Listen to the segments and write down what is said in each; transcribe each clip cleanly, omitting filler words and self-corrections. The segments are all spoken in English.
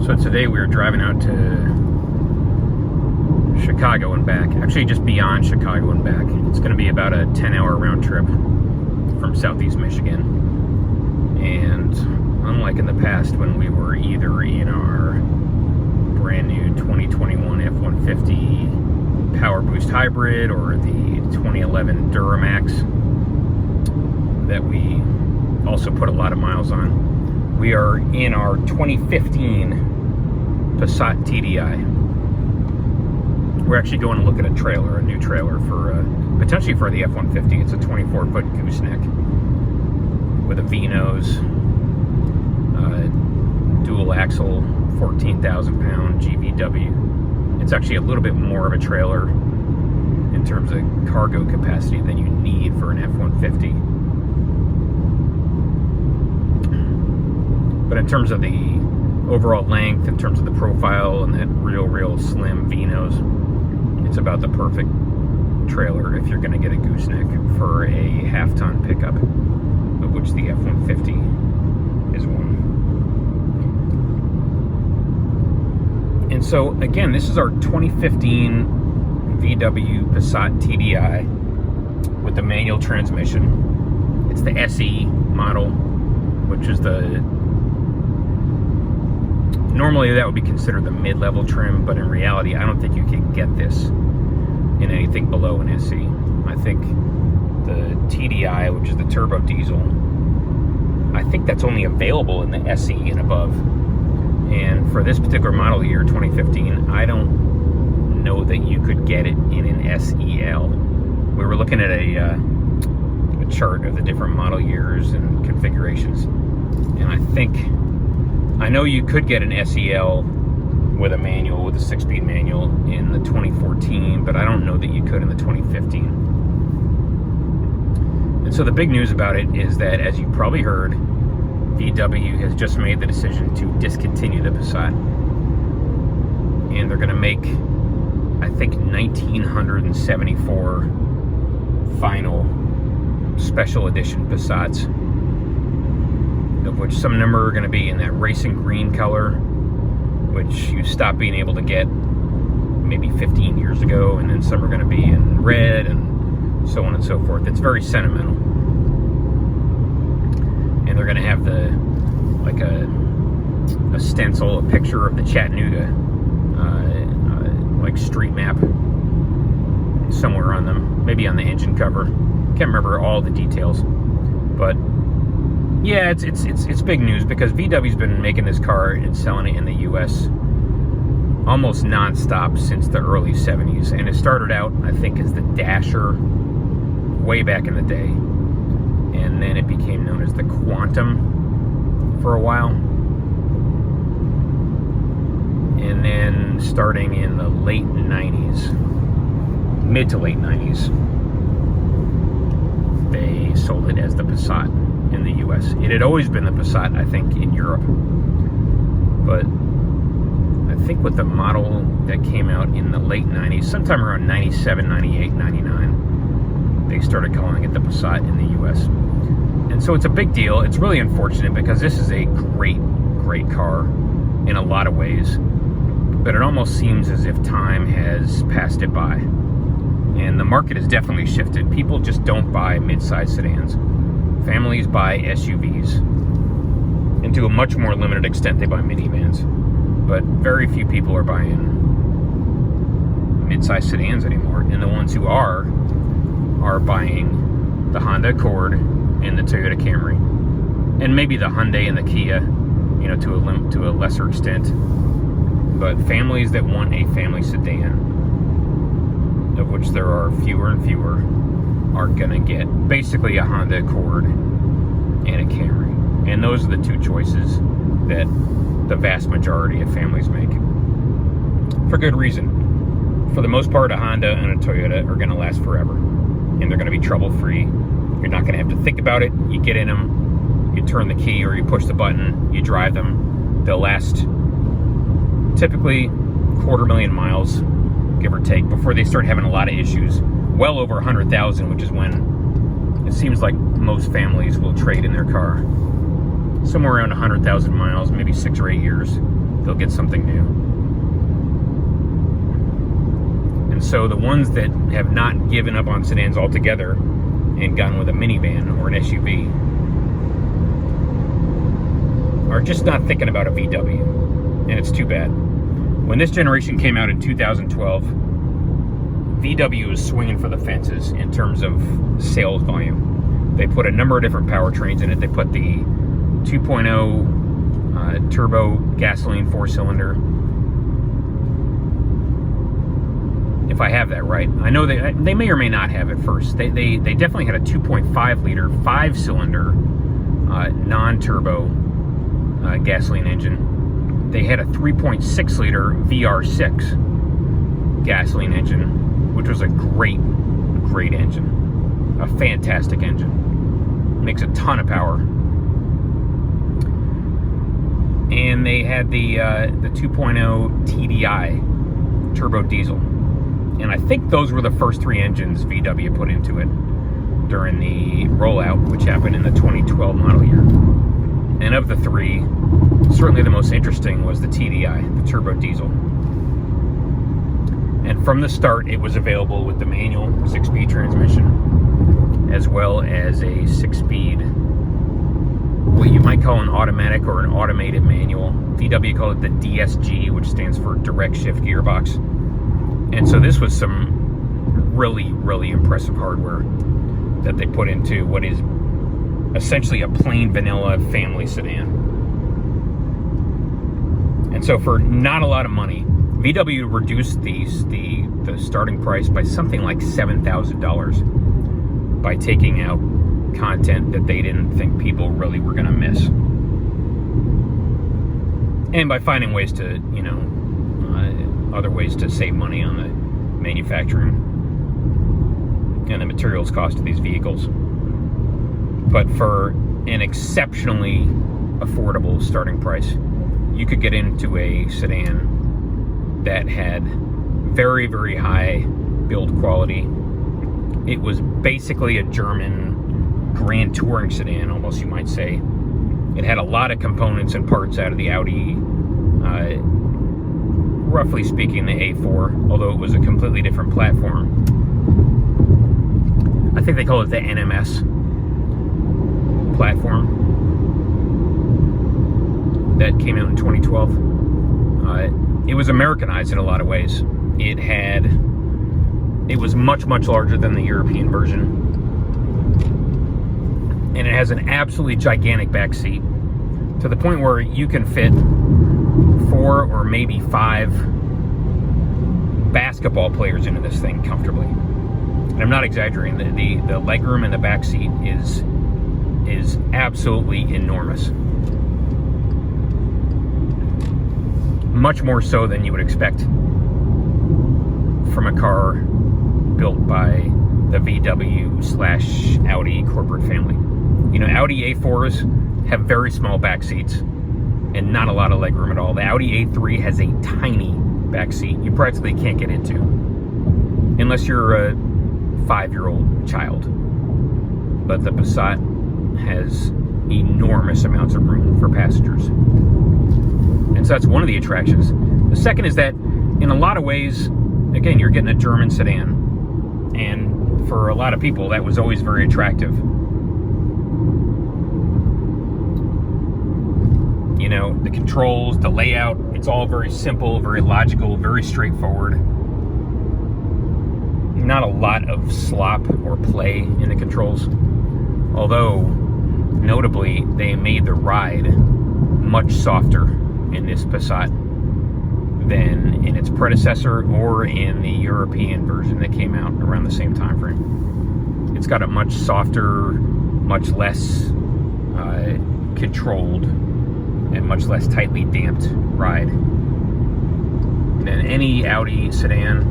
So today we were driving out to Chicago and back. Actually, just beyond Chicago and back. It's going to be about a 10-hour round trip from Southeast Michigan. And unlike in the past when we were either in our brand new 2021 F-150 Power Boost Hybrid or the 2011 Duramax that we also put a lot of miles on, we are in our 2015 Passat TDI. We're actually going to look at a trailer, a new trailer for potentially for the F-150. It's a 24-foot gooseneck with a V-nose, dual axle, 14,000-pound GVW. It's actually a little bit more of a trailer in terms of cargo capacity than you need for an F-150. But in terms of the overall length, in terms of the profile, and that real slim V-nose, it's about the perfect trailer if you're going to get a gooseneck for a half-ton pickup, of which the F-150 is one. And so, again, this is our 2015 VW Passat TDI with the manual transmission. It's the SE model, which is the... Normally that would be considered the mid-level trim, but in reality, I don't think you can get this in anything below an SE. I think the TDI, which is the turbo diesel, I think that's only available in the SE and above. And for this particular model year, 2015, I don't know that you could get it in an SEL. We were looking at a chart of the different model years and configurations, and I know you could get an SEL with a manual, with a 6-speed manual in the 2014, but I don't know that you could in the 2015. And so the big news about it is that, as you probably heard, VW has just made the decision to discontinue the Passat. And they're going to make, I think, 1,974 final special edition Passats, of which some number are going to be in that racing green color, which you stopped being able to get maybe 15 years ago, and then some are going to be in red, and so on and so forth. It's very sentimental. And they're going to have a stencil, a picture of the Chattanooga, like street map somewhere on them, maybe on the engine cover. Can't remember all the details, but yeah, it's big news because VW's been making this car and selling it in the U.S. almost non-stop since the early 70s. And it started out, I think, as the Dasher way back in the day. And then it became known as the Quantum for a while. And then starting in the late 90s, mid to late 90s, they sold it as the Passat in the US. It had always been the Passat, I think, in Europe. But I think with the model that came out in the late 90s, sometime around 97, 98, 99, they started calling it the Passat in the US. And so it's a big deal. It's really unfortunate because this is a great car in a lot of ways. But it almost seems as if time has passed it by. And the market has definitely shifted. People just don't buy mid-size sedans. Families buy SUVs, and to a much more limited extent, they buy minivans. But very few people are buying mid-size sedans anymore. And the ones who are buying the Honda Accord and the Toyota Camry, and maybe the Hyundai and the Kia, to a lesser extent. But families that want a family sedan, of which there are fewer and fewer, are going to get basically a Honda Accord and a Camry. And those are the two choices that the vast majority of families make. For good reason. For the most part, a Honda and a Toyota are going to last forever. And they're going to be trouble-free. You're not going to have to think about it. You get in them, you turn the key or you push the button, you drive them. They'll last typically 250,000 miles, give or take, before they start having a lot of issues. Well over 100,000, which is when it seems like most families will trade in their car. Somewhere around 100,000 miles, maybe 6 or 8 years, they'll get something new. And so the ones that have not given up on sedans altogether and gone with a minivan or an SUV are just not thinking about a VW, and it's too bad. When this generation came out in 2012, VW was swinging for the fences in terms of sales volume. They put a number of different powertrains in it. They put the 2.0 turbo gasoline 4-cylinder. If I have that right. I know they may or may not have it first. They definitely had a 2.5 liter 5-cylinder non-turbo gasoline engine. They had a 3.6 liter VR6 gasoline engine, which was a great engine. A fantastic engine. Makes a ton of power. And they had the 2.0 TDI turbo diesel. And I think those were the first 3 engines VW put into it during the rollout, which happened in the 2012 model year. And of the 3, certainly the most interesting was the TDI, the turbo diesel. And from the start, it was available with the manual 6-speed transmission, as well as a 6-speed, what you might call an automatic or an automated manual. VW called it the DSG, which stands for direct shift gearbox. And so this was some really, really impressive hardware that they put into what is essentially a plain vanilla family sedan. And so for not a lot of money, VW reduced the starting price by something like $7,000 by taking out content that they didn't think people really were going to miss. And by finding ways to, other ways to save money on the manufacturing and the materials cost of these vehicles. But for an exceptionally affordable starting price, you could get into a sedan that had very, very high build quality. It was basically a German Grand Touring sedan, almost, you might say. It had a lot of components and parts out of the Audi, roughly speaking, the A4, although it was a completely different platform. I think they call it the NMS platform that came out in 2012. It was Americanized in a lot of ways. It was much, much larger than the European version. And it has an absolutely gigantic back seat, to the point where you can fit 4 or maybe 5 basketball players into this thing comfortably. And I'm not exaggerating. The legroom in the back seat is absolutely enormous. Much more so than you would expect from a car built by the VW/Audi corporate family. Audi A4s have very small back seats and not a lot of legroom at all. The Audi A3 has a tiny back seat you practically can't get into unless you're a 5-year-old child. But the Passat has enormous amounts of room for passengers. And so that's one of the attractions. The second is that in a lot of ways, again, you're getting a German sedan. And for a lot of people, that was always very attractive. The controls, the layout, it's all very simple, very logical, very straightforward. Not a lot of slop or play in the controls. Although, notably, they made the ride much softer in this Passat than in its predecessor or in the European version that came out around the same time frame. It's got a much softer, much less controlled, and much less tightly damped ride than any Audi sedan,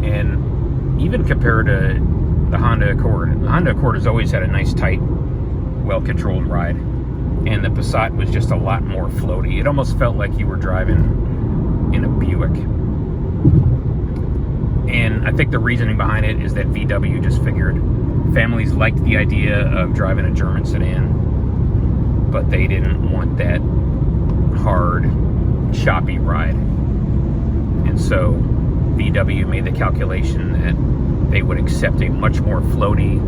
and even compared to the Honda Accord. The Honda Accord has always had a nice, tight, well-controlled ride, and the Passat was just a lot more floaty. It almost felt like you were driving in a Buick. And I think the reasoning behind it is that VW just figured families liked the idea of driving a German sedan, but they didn't want that hard, choppy ride. And so VW made the calculation that they would accept a much more floaty,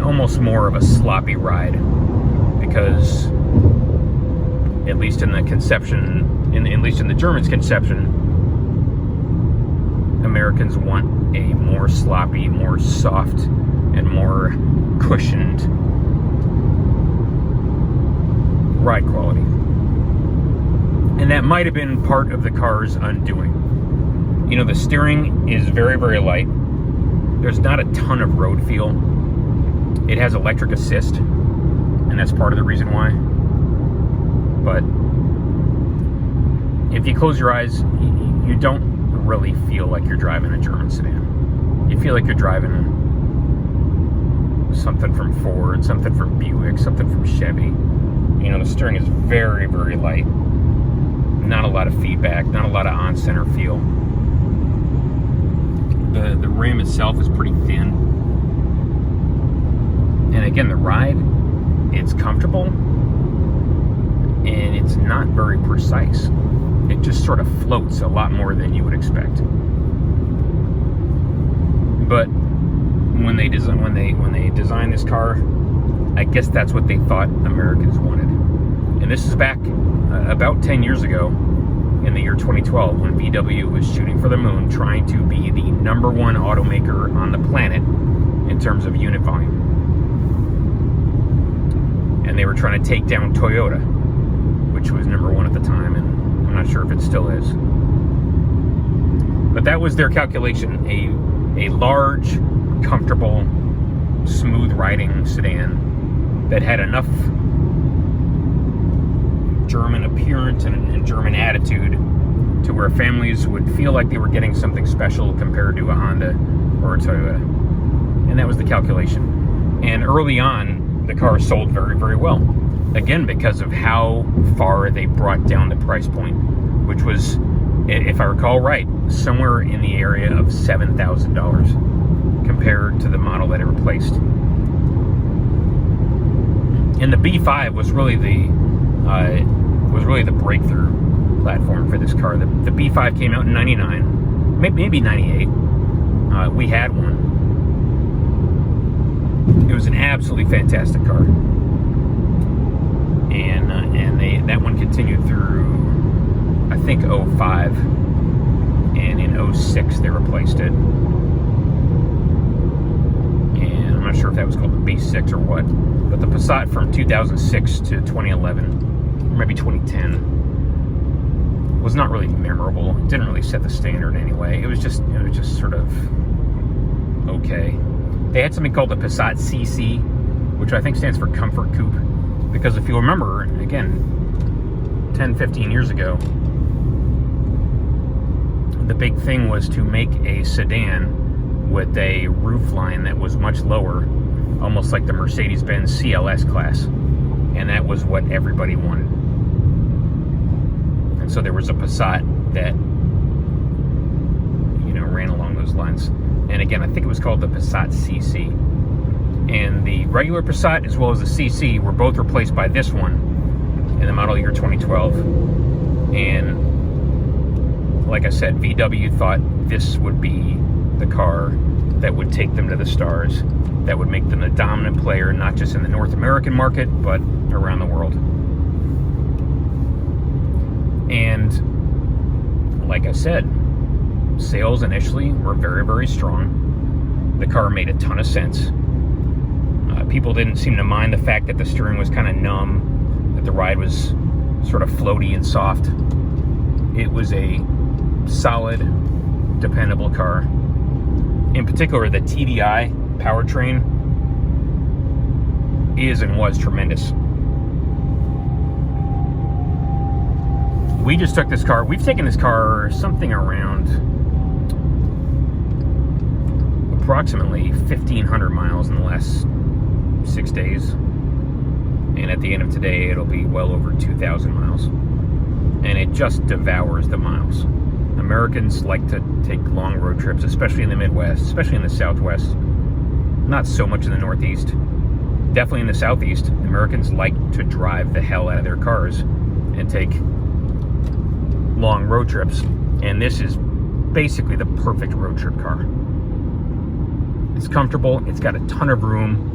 almost more of a sloppy ride, because at least in the conception, at least in the Germans' conception, Americans want a more sloppy, more soft, and more cushioned ride quality. And that might have been part of the car's undoing. You know, the steering is very, very light. There's not a ton of road feel. It has electric assist, and that's part of the reason why. But if you close your eyes, you don't really feel like you're driving a German sedan. You feel like you're driving something from Ford, something from Buick, something from Chevy. You know, the steering is very, very light. Not a lot of feedback, not a lot of on-center feel. The rim itself is pretty thin. And again, the ride, it's comfortable, and it's not very precise. It just sort of floats a lot more than you would expect. But when they designed this car, I guess that's what they thought Americans wanted. And this is back about 10 years ago, in the year 2012, when VW was shooting for the moon, trying to be the #1 automaker on the planet in terms of unit volume. And they were trying to take down Toyota, which was #1 at the time, and I'm not sure if it still is. But that was their calculation, a large, comfortable, smooth riding sedan that had enough German appearance and German attitude to where families would feel like they were getting something special compared to a Honda or a Toyota. And that was the calculation. And early on, the car sold very, very well. Again, because of how far they brought down the price point, which was, if I recall right, somewhere in the area of $7,000 compared to the model that it replaced. And the B5 was really the breakthrough platform for this car. The B5 came out in '99, maybe '98. We had one. It was an absolutely fantastic car, and that one continued through, I think, '05, and in '06 they replaced it. And I'm not sure if that was called the B6 or what, but the Passat from 2006 to 2011, or maybe 2010, was not really memorable. It didn't really set the standard anyway. It was just sort of okay. They had something called the Passat Cc, which I think stands for Comfort Coupe, because if you remember, again, 10, 15 years ago, the big thing was to make a sedan with a roof line that was much lower, almost like the Mercedes-Benz CLS class, and that was what everybody wanted. And so there was a Passat that, you know, ran along those lines. And again, I think it was called the Passat Cc. And the regular Passat as well as the Cc were both replaced by this one in the model year 2012. And like I said, VW thought this would be the car that would take them to the stars, that would make them the dominant player, not just in the North American market, but around the world. And like I said, sales initially were very, very strong. The car made a ton of sense. People didn't seem to mind the fact that the steering was kind of numb, that the ride was sort of floaty and soft. It was a solid, dependable car. In particular, the TDI powertrain is and was tremendous. We just took this car, we've taken this car something around approximately 1,500 miles in the last 6 days. And at the end of today, it'll be well over 2,000 miles. And it just devours the miles. Americans like to take long road trips, especially in the Midwest, especially in the Southwest. Not so much in the Northeast. definitely in the Southeast, Americans like to drive the hell out of their cars and take long road trips. And this is basically the perfect road trip car. It's comfortable. It's got a ton of room.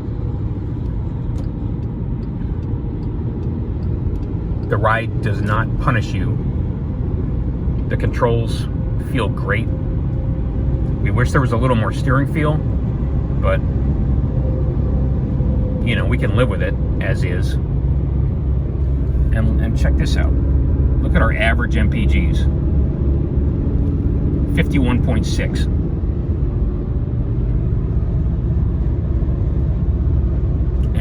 The ride does not punish you. The controls feel great. We wish there was a little more steering feel, but you know, we can live with it as is. And check this out. Look at our average MPGs. 51.6.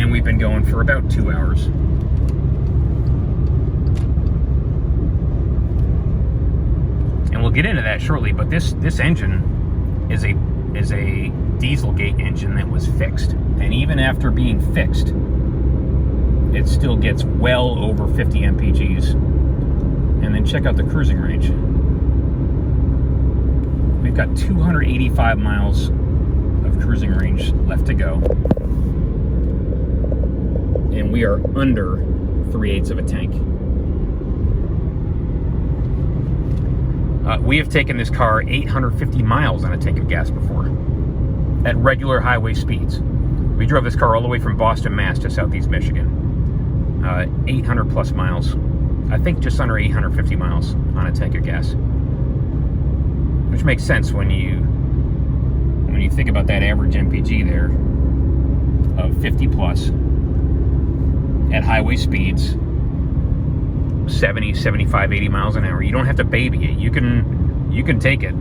And we've been going for about 2 hours. And we'll get into that shortly, but this engine is a Dieselgate engine that was fixed. And even after being fixed, it still gets well over 50 mpgs. And then check out the cruising range. We've got 285 miles of cruising range left to go. And we are under 3/8 of a tank. We have taken this car 850 miles on a tank of gas before, at regular highway speeds. We drove this car all the way from Boston, Mass to Southeast Michigan. 800 plus miles. I think just under 850 miles on a tank of gas. Which makes sense when you think about that average MPG there of 50 plus at highway speeds, 70, 75, 80 miles an hour. You don't have to baby it. You can take it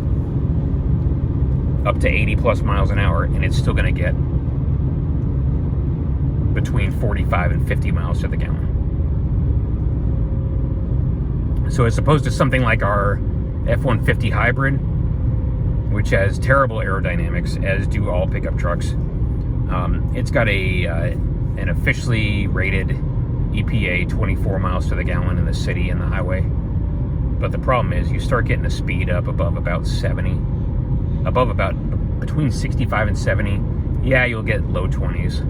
up to 80 plus miles an hour, and it's still going to get between 45 and 50 miles to the gallon. So as opposed to something like our F-150 hybrid, which has terrible aerodynamics, as do all pickup trucks, it's got an officially rated EPA 24 miles to the gallon in the city and the highway. But the problem is you start getting the speed up above about 70, above about between 65 and 70. Yeah, you'll get low 20s,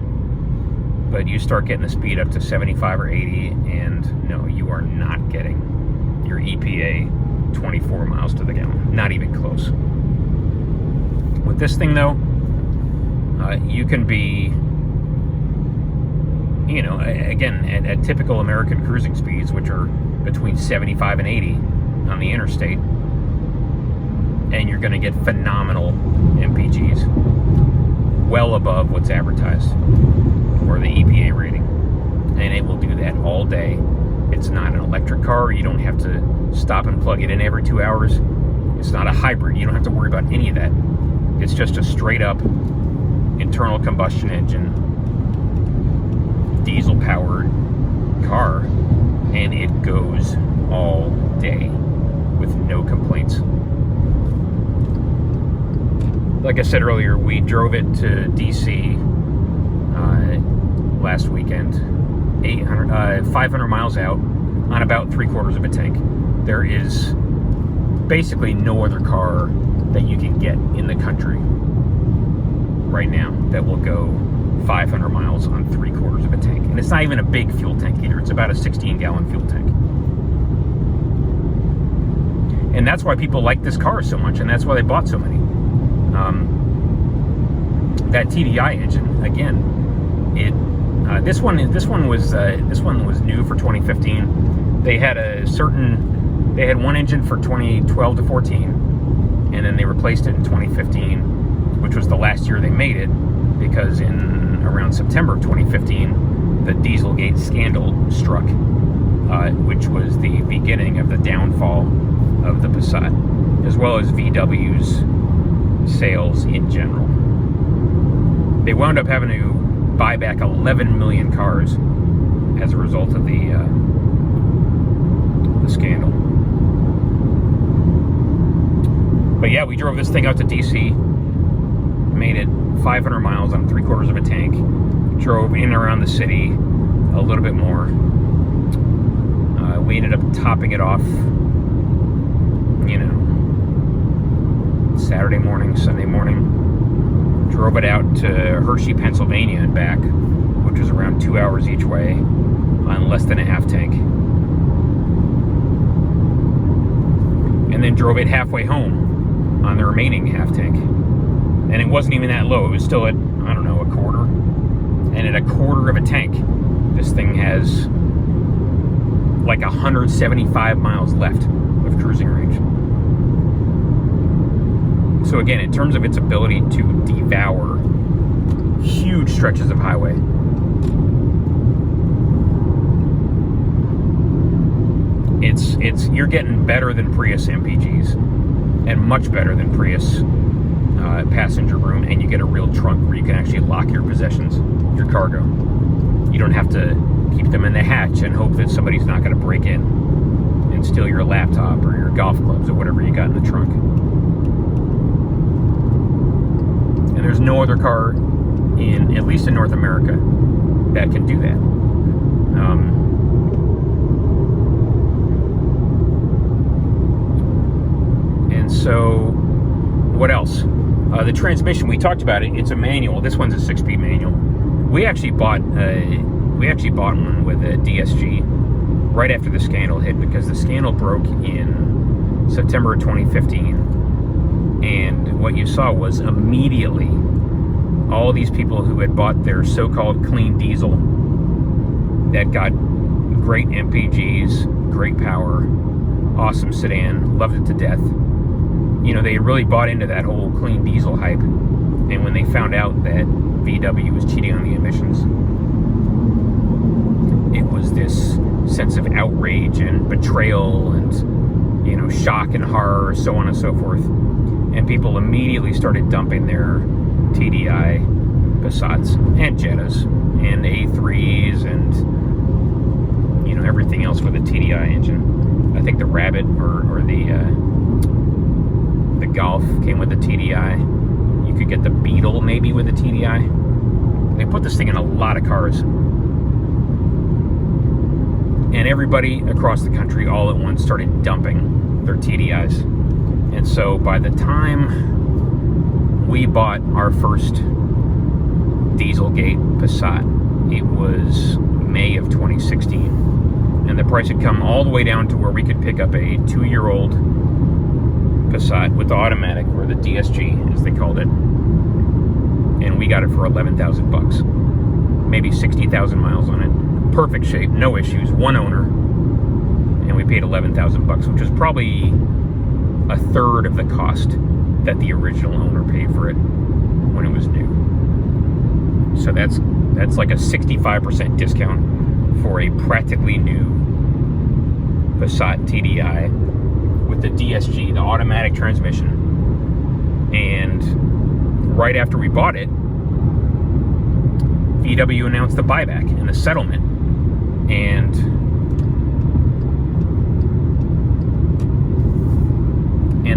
but you start getting the speed up to 75 or 80, and no, you are not getting your EPA 24 miles to the gallon. Not even close. With this thing though, you can be, you know, again, at typical American cruising speeds, which are between 75 and 80 on the interstate, and you're going to get phenomenal MPGs, well above what's advertised for the EPA rating. And it will do that all day. It's not an electric car. You don't have to stop and plug it in every 2 hours. It's not a hybrid. You don't have to worry about any of that. It's just a straight up internal combustion engine, diesel powered car, and it goes all day with no complaints. Like I said earlier, we drove it to DC last weekend, 500 miles out on about 3/4 of a tank. There is basically no other car that you can get in the country right now that will go 500 miles on 3/4 of a tank. And it's not even a big fuel tank either. It's about a 16-gallon fuel tank. And that's why people like this car so much, and that's why they bought so many. That TDI engine, again, this one was new for 2015. They had one engine for 2012 to 14, and then they replaced it in 2015, which was the last year they made it, because in around September of 2015, the Dieselgate scandal struck, which was the beginning of the downfall of the Passat, as well as VW's sales in general. They wound up having to buy back 11 million cars as a result of the scandal. But yeah, we drove this thing out to DC, made it 500 miles on 3/4 of a tank, drove in and around the city a little bit more. We ended up topping it off, you know, Saturday morning, Sunday morning. Drove it out to Hershey, Pennsylvania and back, which was around 2 hours each way on less than a half tank. And then drove it halfway home on the remaining half tank. And it wasn't even that low. It was still at, I don't know, a quarter. And at a quarter of a tank, this thing has like 175 miles left of cruising range. So again, in terms of its ability to devour huge stretches of highway, you're getting better than Prius MPGs, and much better than Prius passenger room, and you get a real trunk where you can actually lock your possessions, your cargo. You don't have to keep them in the hatch and hope that somebody's not going to break in and steal your laptop or your golf clubs or whatever you got in the trunk. And there's no other car, at least in North America, that can do that. And so, what else? The transmission, we talked about it. It's a manual. This one's a 6-speed manual. We actually bought one with a DSG right after the scandal hit, because the scandal broke in September of 2015, and what you saw was immediately all these people who had bought their so-called clean diesel that got great MPGs, great power, awesome sedan, loved it to death. You know, they really bought into that whole clean diesel hype, and when they found out that VW was cheating on the emissions, it was this sense of outrage and betrayal and, you know, shock and horror, so on and so forth. And people immediately started dumping their TDI Passats and Jettas and A3s and, you know, everything else with a TDI engine. I think the Rabbit or the Golf came with a TDI. You could get the Beetle maybe with a TDI. They put this thing in a lot of cars. And everybody across the country all at once started dumping their TDIs. And so by the time we bought our first Dieselgate Passat, it was May of 2016. And the price had come all the way down to where we could pick up a 2-year-old Passat with the automatic, or the DSG as they called it, and we got it for $11,000, maybe 60,000 miles on it, perfect shape, no issues, one owner, and we paid $11,000, which was probably a third of the cost that the original owner paid for it when it was new. So that's like a 65% discount for a practically new Passat TDI with the DSG, the automatic transmission. And right after we bought it, VW announced the buyback and the settlement. And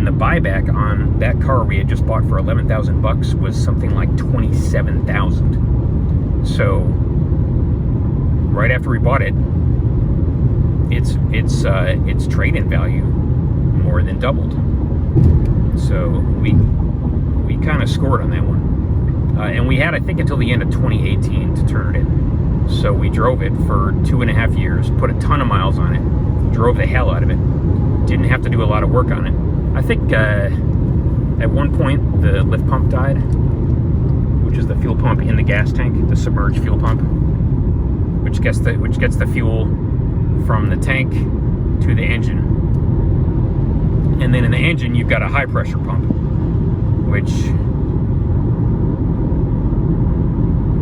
the buyback on that car we had just bought for $11,000 was something like $27,000. So right after we bought it, its trade-in value more than doubled. So we kind of scored on that one. And we had, I think, until the end of 2018 to turn it in. So we drove it for 2.5 years, put a ton of miles on it, drove the hell out of it, didn't have to do a lot of work on it. I think at one point the lift pump died, which is the fuel pump in the gas tank, the submerged fuel pump, which gets the fuel from the tank to the engine. And then in the engine you've got a high pressure pump, which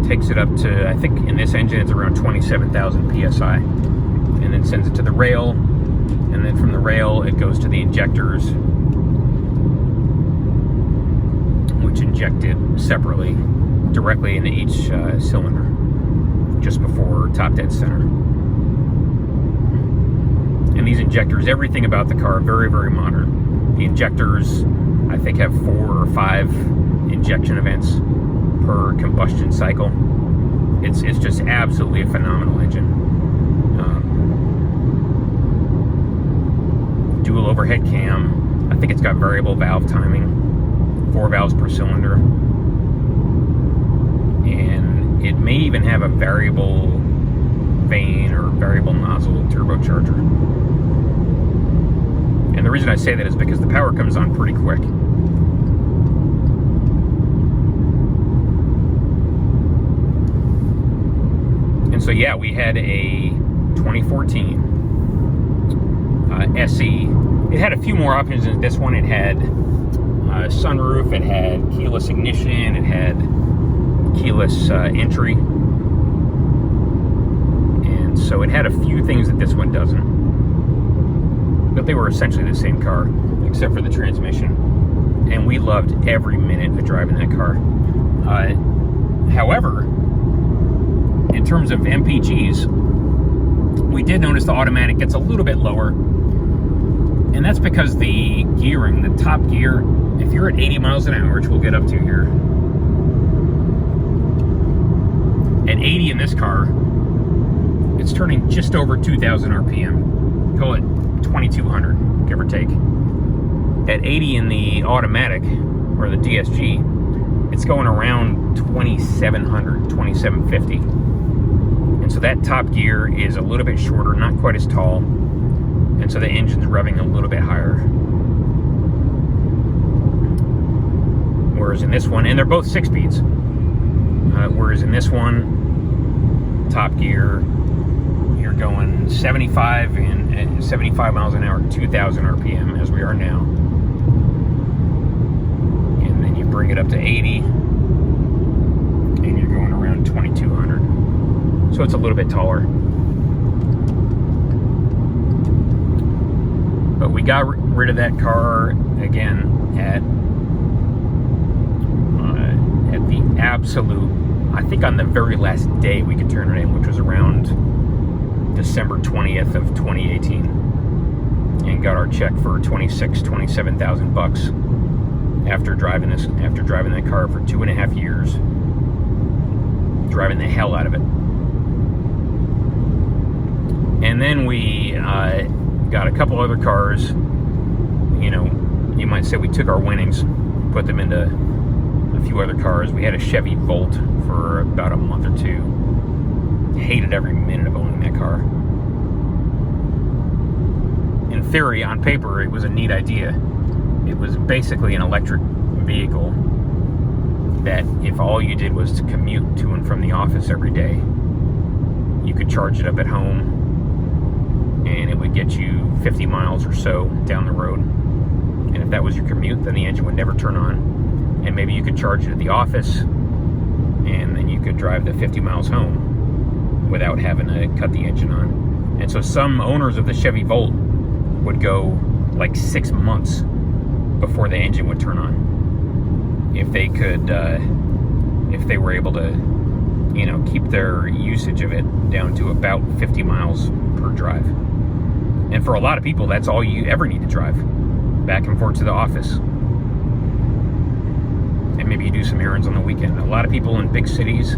takes it up to, I think in this engine it's around 27,000 PSI, and then sends it to the rail, and then from the rail it goes to the injectors, which injected separately directly into each cylinder just before top dead center. And these injectors, everything about the car, very, very modern. The injectors, I think, have 4 or 5 injection events per combustion cycle. It's just absolutely a phenomenal engine. Dual overhead cam. I think it's got variable valve timing, 4 valves per cylinder. And it may even have a variable vane or variable nozzle turbocharger. And the reason I say that is because the power comes on pretty quick. And so yeah, we had a 2014 SE. It had a few more options than this one. It had sunroof, it had keyless ignition, it had keyless entry. And so it had a few things that this one doesn't. But they were essentially the same car, except for the transmission. And we loved every minute of driving that car. However, in terms of MPGs, we did notice the automatic gets a little bit lower. And that's because the gearing, the top gear, if you're at 80 miles an hour, which we'll get up to here, at 80 in this car, it's turning just over 2,000 RPM. Call it 2,200, give or take. At 80 in the automatic, or the DSG, it's going around 2,700, 2,750. And so that top gear is a little bit shorter, not quite as tall. And so the engine's revving a little bit higher. Whereas in this one, and they're both 6-speeds. Whereas in this one, top gear, you're going 75 miles an hour, 2,000 RPM, as we are now. And then you bring it up to 80, and you're going around 2,200. So it's a little bit taller. But we got rid of that car again at the absolute, I think on the very last day we could turn it in, which was around December 20th of 2018, and got our check for $27,000 after driving that car for 2.5 years, driving the hell out of it. And then we got a couple other cars. You know, you might say we took our winnings, put them into a few other cars. We had a Chevy Volt for about a month or two. Hated every minute of owning that car. In theory, on paper, it was a neat idea. It was basically an electric vehicle that if all you did was to commute to and from the office every day, you could charge it up at home and it would get you 50 miles or so down the road. And if that was your commute, then the engine would never turn on. And maybe you could charge it at the office, and then you could drive the 50 miles home without having to cut the engine on. And so some owners of the Chevy Volt would go like 6 months before the engine would turn on. If they could, if they were able to, you know, keep their usage of it down to about 50 miles per drive. And for a lot of people, that's all you ever need to drive, back and forth to the office. And maybe you do some errands on the weekend. A lot of people in big cities,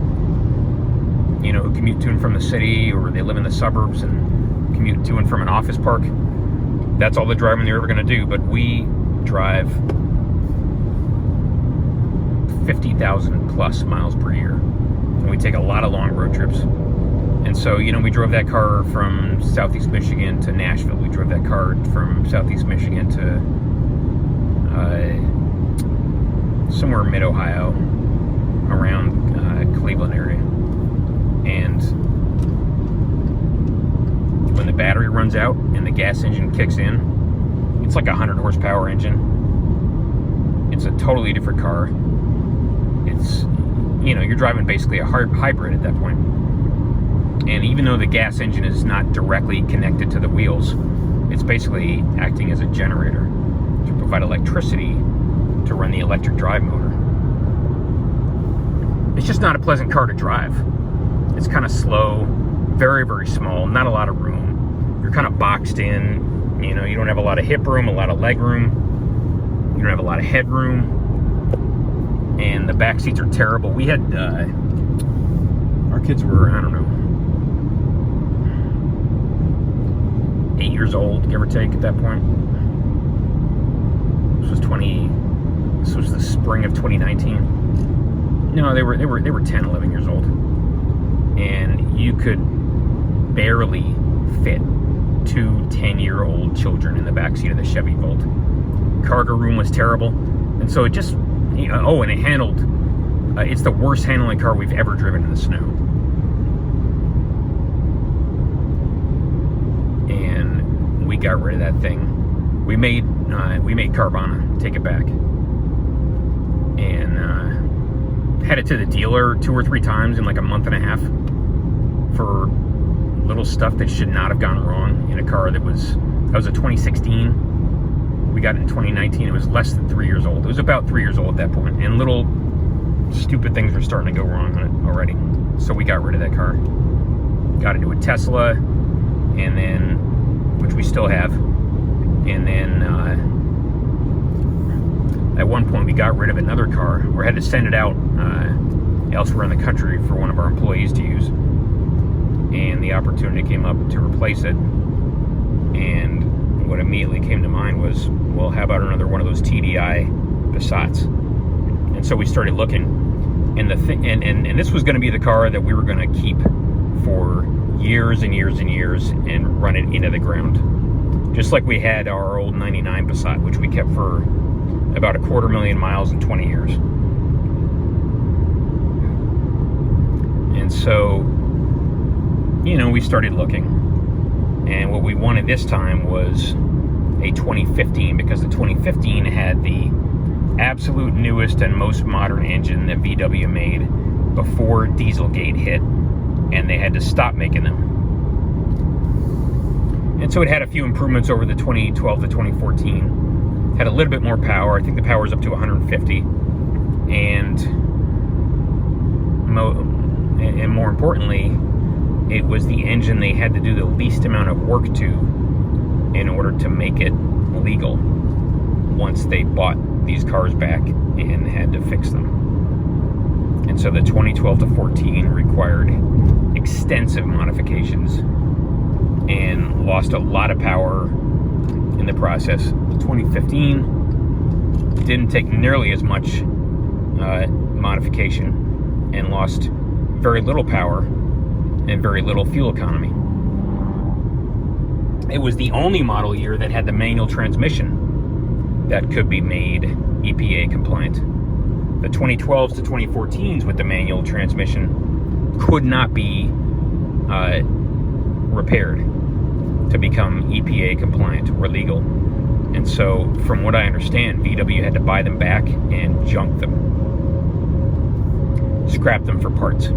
you know, who commute to and from the city, or they live in the suburbs and commute to and from an office park, that's all the driving they're ever going to do. But we drive 50,000 plus miles per year. And we take a lot of long road trips. And so, you know, we drove that car from Southeast Michigan to Nashville. We drove that car from Southeast Michigan to somewhere mid-Ohio, around Cleveland area. And when the battery runs out and the gas engine kicks in, it's like a 100 horsepower engine. It's a totally different car. It's, you know, you're driving basically a hybrid at that point. And even though the gas engine is not directly connected to the wheels, it's basically acting as a generator to provide electricity to run the electric drive motor. It's just not a pleasant car to drive. It's kind of slow, very, very small, not a lot of room. You're kind of boxed in, you know, you don't have a lot of hip room, a lot of leg room. You don't have a lot of head room. And the back seats are terrible. We had, our kids were, I don't know, 8 years old, give or take, at that point. This was the spring of 2019. No, they were 10, 11 years old, and you could barely fit 2 10-year-old children in the backseat of the Chevy Volt. Cargo room was terrible, and so it just, and it handled. It's the worst handling car we've ever driven in the snow. And we got rid of that thing. We made Carvana take it back, and had it to the dealer 2 or 3 times in like a month and a half for little stuff that should not have gone wrong in a car that was a 2016. We got it in 2019. It was less than 3 years old. It was about 3 years old at that point, and little stupid things were starting to go wrong on it already. So we got rid of that car. Got into a Tesla, and then, which we still have, and then at one point we got rid of another car, or had to send it out elsewhere in the country for one of our employees to use, and the opportunity came up to replace it. And what immediately came to mind was, well, how about another one of those TDI Passats? And so we started looking, and and this was going to be the car that we were going to keep for years and years and years and run it into the ground, just like we had our old '99 Passat, which we kept for about 250,000 miles in 20 years. And so, we started looking, and what we wanted this time was a 2015, because the 2015 had the absolute newest and most modern engine that VW made before Dieselgate hit, and they had to stop making them. And so it had a few improvements over the 2012 to 2014. Had a little bit more power. I think the power is up to 150, and more importantly, it was the engine they had to do the least amount of work to in order to make it legal once they bought these cars back and had to fix them. And so the 2012 to 14 required extensive modifications and lost a lot of power in the process. The 2015 didn't take nearly as much modification and lost very little power and very little fuel economy. It was the only model year that had the manual transmission that could be made EPA compliant. The 2012s to 2014s with the manual transmission could not be repaired to become EPA compliant or legal. And so, from what I understand, VW had to buy them back and junk them, scrap them for parts.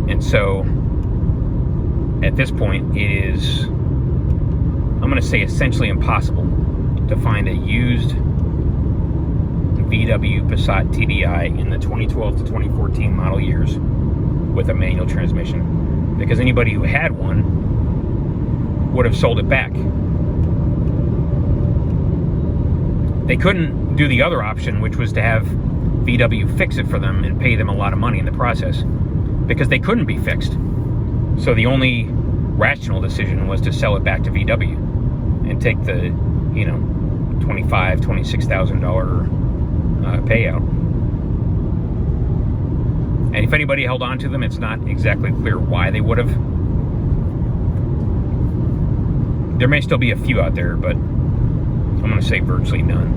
And so, at this point, it is, I'm going to say, essentially impossible to find a used VW Passat TDI in the 2012 to 2014 model years with a manual transmission, because anybody who had one would have sold it back. They couldn't do the other option, which was to have VW fix it for them and pay them a lot of money in the process, because they couldn't be fixed. So the only rational decision was to sell it back to VW and take the, $25,000, $26,000 payout. And if anybody held on to them, it's not exactly clear why they would have. There may still be a few out there, but I'm going to say virtually none.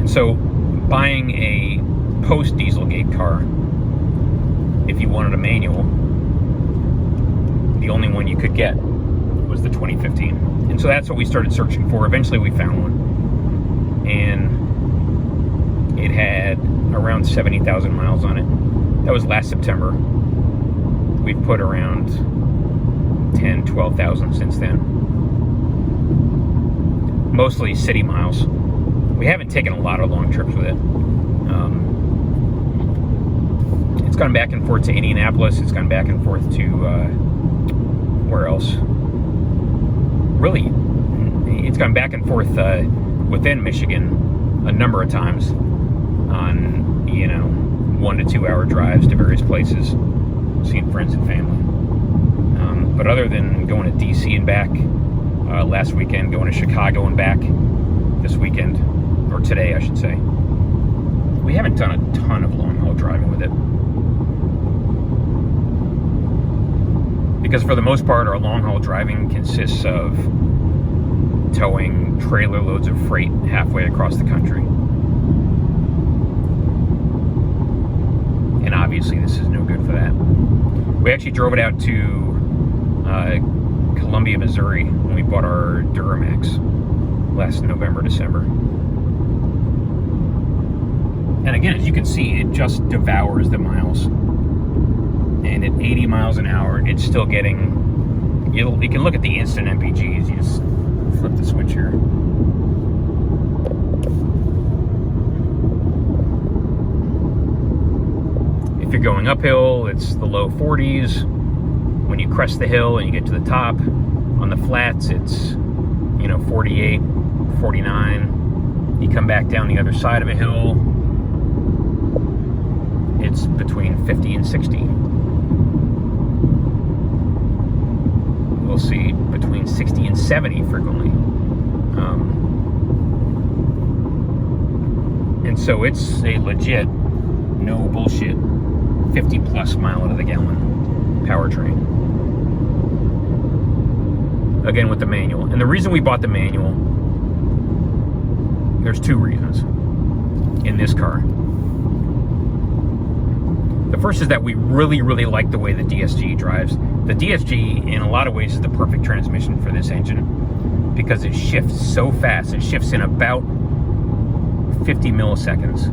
And so, buying a post-Dieselgate car, if you wanted a manual, the only one you could get was the 2015. And so that's what we started searching for. Eventually we found one, and it had around 70,000 miles on it. That was last September. We've put around 10, 12,000 since then. Mostly city miles. We haven't taken a lot of long trips with it. It's gone back and forth to Indianapolis. It's gone back and forth to where else? Really, it's gone back and forth within Michigan a number of times on 1 to 2 hour drives to various places, seeing friends and family. But other than going to DC and back last weekend, going to Chicago and back this weekend, or today, I should say. We haven't done a ton of long-haul driving with it. Because for the most part, our long-haul driving consists of towing trailer loads of freight halfway across the country. And obviously this is no good for that. We actually drove it out to Columbia, Missouri when we bought our Duramax last November, December. And again, as you can see, it just devours the miles. And at 80 miles an hour, it's still getting, you can look at the instant MPGs. You just flip the switch here. If you're going uphill, it's the low 40s. When you crest the hill and you get to the top, on the flats, it's, 48, 49. You come back down the other side of a hill, it's between 50 and 60. We'll see between 60 and 70 frequently. And so it's a legit, no bullshit, 50 plus mile out of the gallon powertrain. Again with the manual. And the reason we bought the manual, there's two reasons in this car. The first is that we really, really like the way the DSG drives. The DSG, in a lot of ways, is the perfect transmission for this engine because it shifts so fast. It shifts in about 50 milliseconds,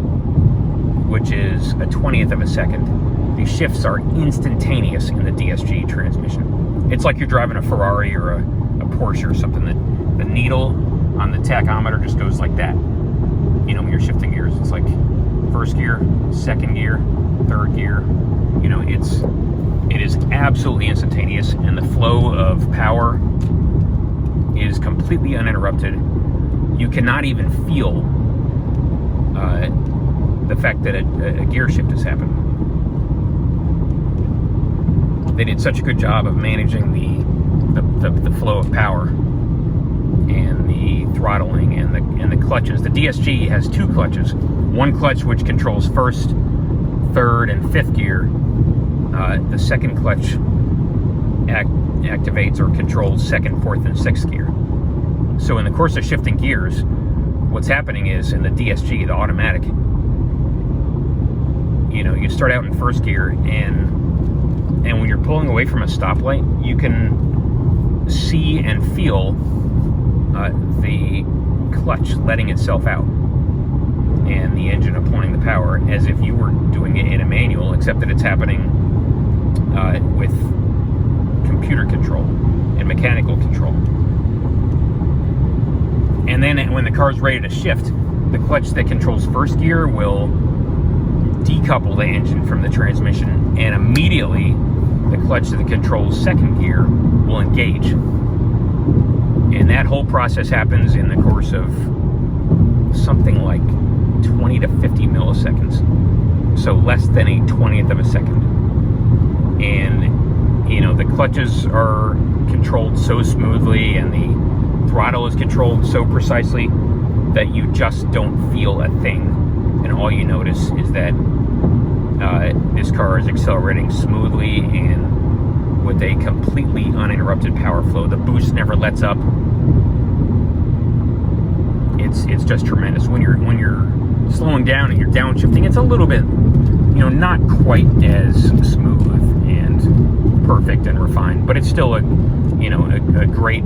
which is a 20th of a second. These shifts are instantaneous in the DSG transmission. It's like you're driving a Ferrari or a Porsche or something. The needle on the tachometer just goes like that. When you're shifting gears, it's like first gear, second gear, third gear. It is absolutely instantaneous, and the flow of power is completely uninterrupted. You cannot even feel the fact that a gear shift has happened. They did such a good job of managing the flow of power and the throttling and the clutches. The DSG has two clutches. One clutch which controls first, third, and fifth gear. The second clutch activates or controls second, fourth, and sixth gear. So in the course of shifting gears, what's happening is in the DSG, the automatic, you start out in first gear, and when you're pulling away from a stoplight, you can see and feel the clutch letting itself out and the engine applying the power as if you were doing it in a manual, except that it's happening with computer control and mechanical control. And then when the car's ready to shift, the clutch that controls first gear will decouple the engine from the transmission, and immediately the clutch that controls second gear will engage. And that whole process happens in the course of something like 20 to 50 milliseconds. So less than a 20th of a second. And, the clutches are controlled so smoothly and the throttle is controlled so precisely that you just don't feel a thing. And all you notice is that this car is accelerating smoothly and with a completely uninterrupted power flow. The boost never lets up. It's just tremendous. When you're slowing down and you're downshifting, it's a little bit, not quite as smooth and perfect and refined, but it's still a great,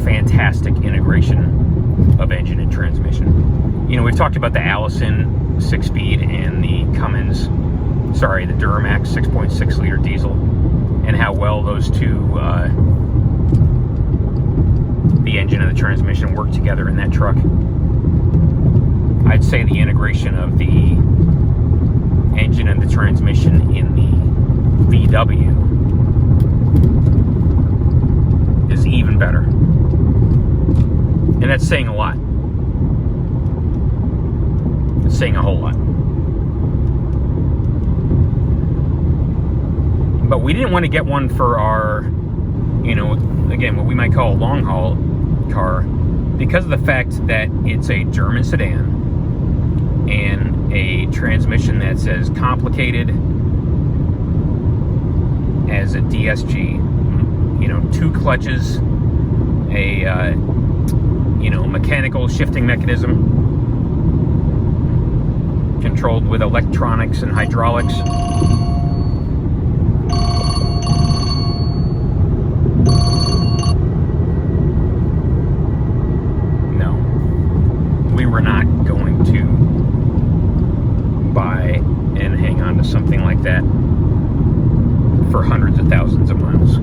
fantastic integration of engine and transmission. We've talked about the Allison 6-speed and the the Duramax 6.6 liter diesel, and how well those two, the engine and the transmission, work together in that truck. I'd say the integration of the engine and the transmission in the VW is even better. And that's saying a lot. It's saying a whole lot. But we didn't want to get one for our, again, what we might call a long haul car, because of the fact that it's a German sedan and a transmission that's as complicated as a DSG, you know, 2 clutches, a you know, mechanical shifting mechanism controlled with electronics and hydraulics. No, we were not going to buy and hang on to something like that for hundreds of thousands of miles,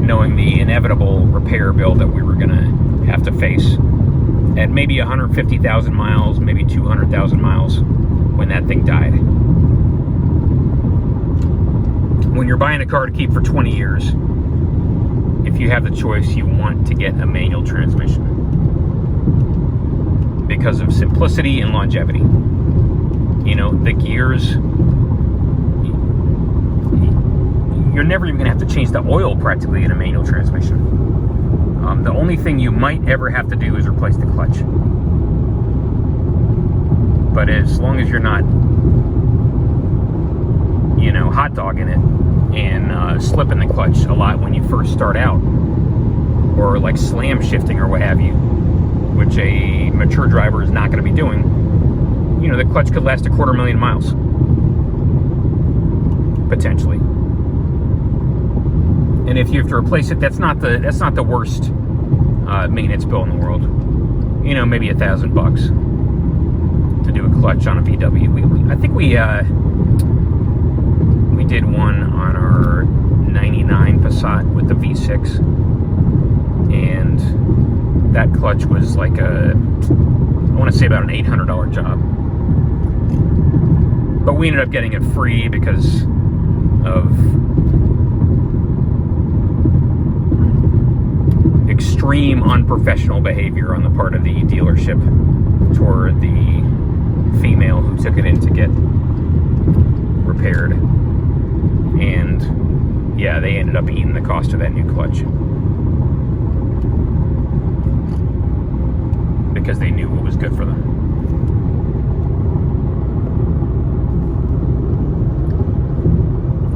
knowing the inevitable repair bill that we were going to have to face at maybe 150,000 miles, maybe 200,000 miles when that thing died. When you're buying a car to keep for 20 years, if you have the choice, you want to get a manual transmission because of simplicity and longevity. You know, the gears, you're never even going to have to change the oil practically in a manual transmission. The only thing you might ever have to do is replace the clutch. But as long as you're not, you know, hot dogging it and slipping the clutch a lot when you first start out, or like slam shifting or what have you, which a mature driver is not going to be doing, you know, the clutch could last 250,000 miles. Potentially. And if you have to replace it, that's not the worst maintenance bill in the world. You know, maybe $1,000 to do a clutch on a VW. I think we did one on our '99 Passat with the V6, and that clutch was like I want to say about an $800 job. But we ended up getting it free because of extreme unprofessional behavior on the part of the dealership toward the female who took it in to get repaired. And yeah, they ended up eating the cost of that new clutch because they knew what was good for them.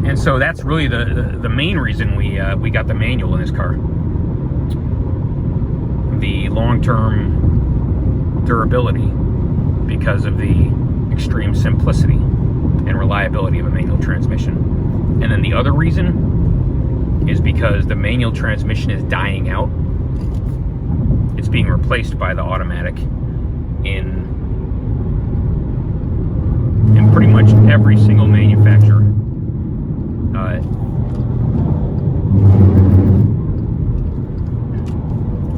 And so that's really the main reason we got the manual in this car. The long-term durability because of the extreme simplicity and reliability of a manual transmission. And then the other reason is because the manual transmission is dying out. It's being replaced by the automatic in pretty much every single manufacturer.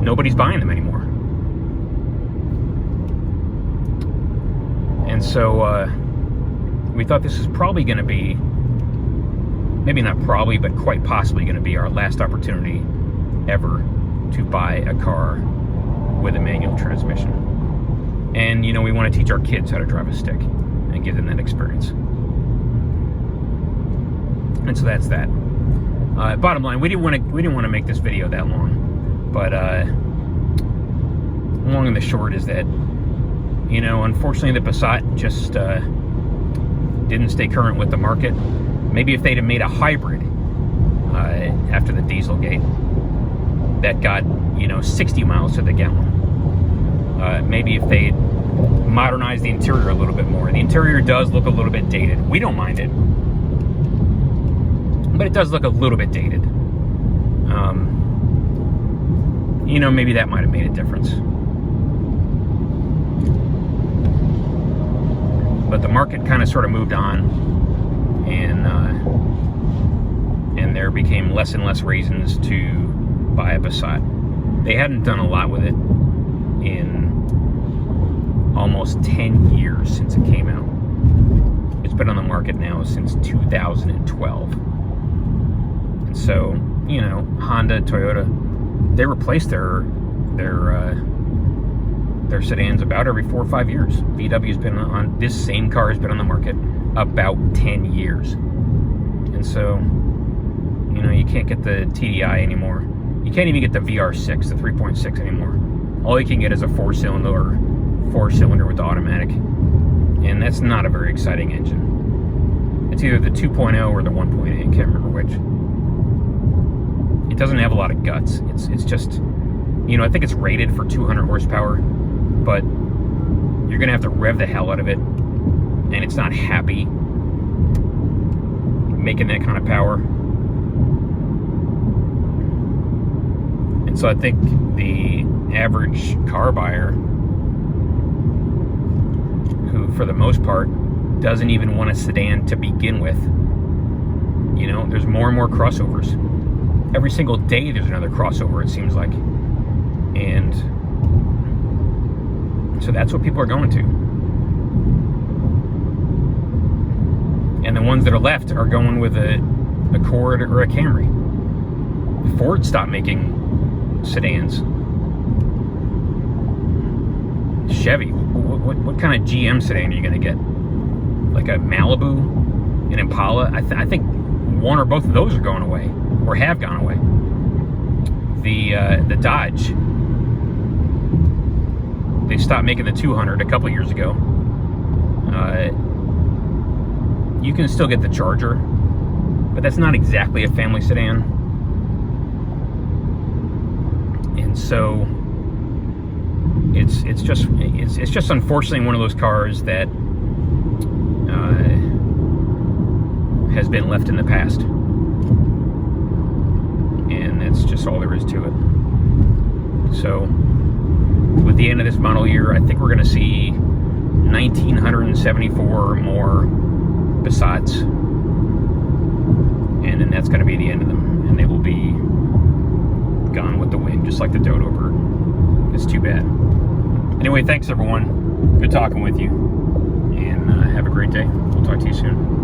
Nobody's buying them anymore. And so we thought this is probably going to be, maybe not probably, but quite possibly going to be our last opportunity ever to buy a car with a manual transmission. And, you know, we want to teach our kids how to drive a stick and give them that experience. And so that's that. Bottom line, we didn't want to make this video that long. But long and the short is that, you know, unfortunately the Passat just didn't stay current with the market. Maybe if they'd have made a hybrid after the Dieselgate that got, you know, 60 miles to the gallon. Maybe if they'd modernized the interior a little bit more. The interior does look a little bit dated. We don't mind it, but it does look a little bit dated. You know, maybe that might have made a difference. But the market kind of sort of moved on, and there became less and less reasons to buy a Passat. They hadn't done a lot with it in almost 10 years since it came out. It's been on the market now since 2012. And so, you know, Honda, Toyota, they replace their sedans about every 4 or 5 years. VW's been on, this same car has been on the market about 10 years. And so, You know, you can't get the TDI anymore. You can't even get the VR6, the 3.6 anymore. All you can get is a four-cylinder with the automatic. And that's not a very exciting engine. It's either the 2.0 or the 1.8, I can't remember which. It doesn't have a lot of guts. It's just, you know, I think it's rated for 200 horsepower, but you're gonna have to rev the hell out of it, and it's not happy making that kind of power. And so I think the average car buyer, who for the most part doesn't even want a sedan to begin with, you know, there's more and more crossovers. Every single day there's another crossover, it seems like. And so that's what people are going to. And the ones that are left are going with a Accord or a Camry. Ford stopped making sedans. Chevy, what kind of GM sedan are you going to get? Like a Malibu, an Impala? I think one or both of those are going away, or have gone away. The Dodge, they stopped making the 200 a couple years ago. You can still get the Charger, but that's not exactly a family sedan. And so it's just unfortunately one of those cars that has been left in the past, and that's just all there is to it. So with the end of this model year, I think we're going to see 1,974 or more Passats, and then that's going to be the end of them, and they will be gone with the wind, just like the Dodo Bird. It's too bad. Anyway, thanks everyone. Good talking with you, and have a great day. We'll talk to you soon.